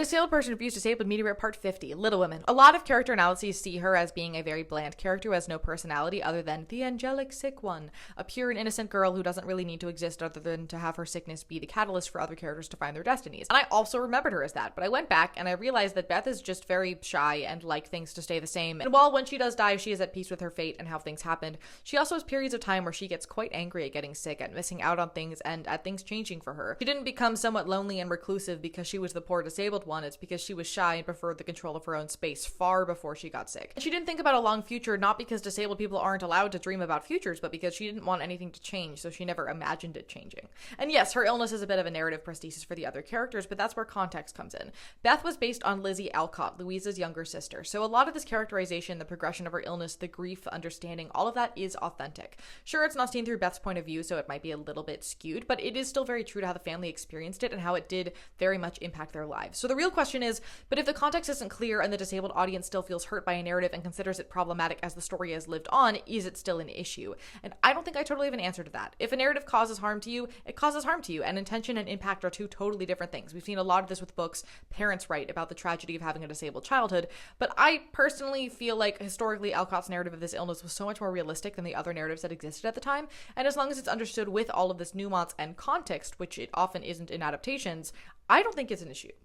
Disabled person views disabled meteorite part 50, Little Women. A lot of character analyses see her as being a very bland character who has no personality other than the angelic sick one, a pure and innocent girl who doesn't really need to exist other than to have her sickness be the catalyst for other characters to find their destinies. And I also remembered her as that, but I went back and I realized that Beth is just very shy and like things to stay the same. And while when she does die, she is at peace with her fate and how things happened, she also has periods of time where she gets quite angry at getting sick, at missing out on things, and at things changing for her. She didn't become somewhat lonely and reclusive because she was the poor disabled one. It's because she was shy and preferred the control of her own space far before she got sick. And she didn't think about a long future, not because disabled people aren't allowed to dream about futures, but because she didn't want anything to change, so she never imagined it changing. And yes, her illness is a bit of a narrative prosthesis for the other characters, but that's where context comes in. Beth was based on Lizzie Alcott, Louisa's younger sister, so a lot of this characterization, the progression of her illness, the grief, understanding, all of that is authentic. Sure, it's not seen through Beth's point of view, so it might be a little bit skewed, but it is still very true to how the family experienced it and how it did very much impact their lives. So the real question is, but if the context isn't clear and the disabled audience still feels hurt by a narrative and considers it problematic as the story has lived on, is it still an issue? And I don't think I totally have an answer to that. If a narrative causes harm to you, it causes harm to you, and intention and impact are two totally different things. We've seen a lot of this with books parents write about the tragedy of having a disabled childhood, but I personally feel like historically Alcott's narrative of this illness was so much more realistic than the other narratives that existed at the time, and as long as it's understood with all of this nuance and context, which it often isn't in adaptations, I don't think it's an issue.